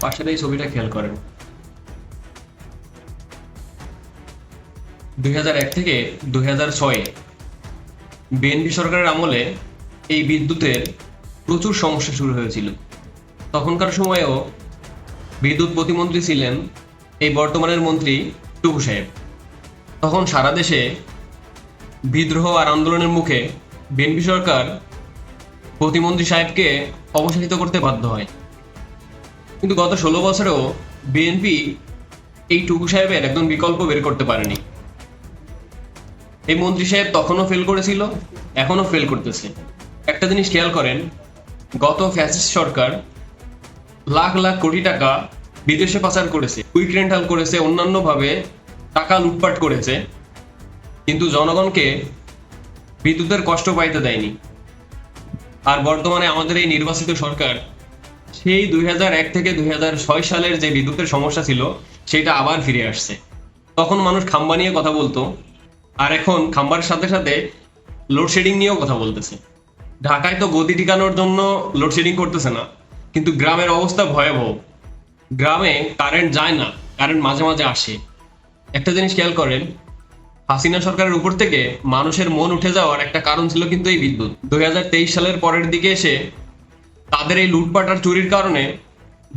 পাশের এই ছবিটা খেয়াল করেন। 2001 থেকে 2006 বিএনপি সরকারের আমলে এই বিদ্যুতের প্রচুর সমস্যা শুরু হয়েছিল। তখনকার সময়েও বিদ্যুৎ প্রতিমন্ত্রী ছিলেন এই বর্তমানের মন্ত্রী টুকু সাহেব। তখন সারা দেশে বিদ্রোহ আর আন্দোলনের মুখে বিএনপি সরকার প্রতিমন্ত্রী সাহেবকে অবসানিত করতে বাধ্য হয়। কিন্তু গত 16 বছরেও বিএনপি এই টুকু সাহেবের একজন বিকল্প বের করতে পারেনি। এই মন্ত্রী সাহেব তখনও ফেল করেছিল, এখনো ফেল করতেছে। একটা জিনিস খেয়াল করেন, গত ফ্যাসিস্ট সরকার লাখ লাখ কোটি টাকা বিদেশে পাচার করেছে, কুইক রেন্টাল করেছে, অন্যান্যভাবে টাকা লুটপাট করেছে, কিন্তু জনগণকে বিদ্যুতের কষ্ট পাইতে দেয়নি। আর বর্তমানে আমাদের এই নির্বাচিত সরকার সেই 2001 থেকে 2006 সালের যে বিদ্যুতের সমস্যা ছিল সেটা আবার ফিরে আসছে। তখন মানুষ খাম্বা নিয়ে কথা বলতো, আর এখন খাম্বার সাথে সাথে লোডশেডিং নিয়েও কথা বলতেছে। ঢাকায় তো গতি ঠিকানোর জন্য লোডশেডিং করতেছে না, কিন্তু গ্রামের অবস্থা ভয়াবহ। গ্রামে কারেন্ট যায় না, কারেন্ট মাঝে মাঝে আসে। একটা জিনিস খেয়াল করেন, হাসিনা সরকারের উপর থেকে মানুষের মন উঠে যাওয়ার একটা কারণ ছিল কিন্তু এই বিদ্যুৎ। 2023 সালের পরের দিকে এসে তাদের এই লুটপাট আর চুরির কারণে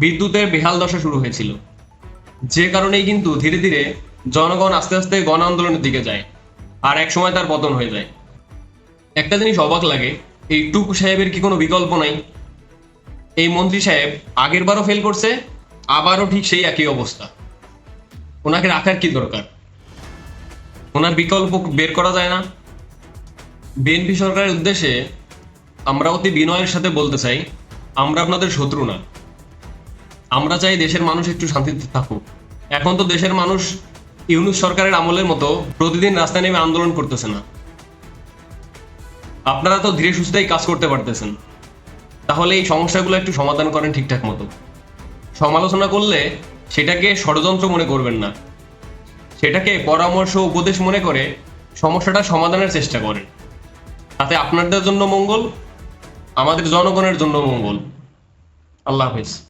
বিদ্যুতের বেহাল দশা শুরু হয়েছিল, যে কারণেই কিন্তু ধীরে ধীরে জনগণ আস্তে আস্তে গণ আন্দোলনের দিকে যায়, আর এক সময় তার পতন হয়ে যায়। একটা জিনিস অবাক লাগে, এই টুকু সাহেবের কি কোনো বিকল্প নাই? এই মন্ত্রী সাহেব আগের বারও ফেল করছে, আবারও ঠিক সেই একই অবস্থা। ওনাকে রাখার কি দরকার? ওনার বিকল্প বের করা যায় না? বিএনপি সরকারের উদ্দেশ্যে আমরা অতি বিনয়ের সাথে বলতে চাই, আমরা আপনাদের শত্রু না। আমরা চাই দেশের মানুষ একটু শান্তিতে থাকুক। এখন তো দেশের মানুষ ইউনূস সরকারের আমলের মতো প্রতিদিন রাস্তায় নেমে আন্দোলন করতেছে না। আপনারা তো ধীরে সুস্থেই কাজ করতে পারতেছেন, তাহলে এই সমস্যাগুলো একটু সমাধান করেন ঠিকঠাক মতো। সমালোচনা করলে সেটাকে ষড়যন্ত্র মনে করবেন না, সেটাকে পরামর্শ উপদেশ মনে করে সমস্যাটা সমাধানের চেষ্টা করেন। তাতে আপনাদের জন্য মঙ্গল, আমাদের জনগণের জন্য মঙ্গল। আল্লাহ হাফেজ।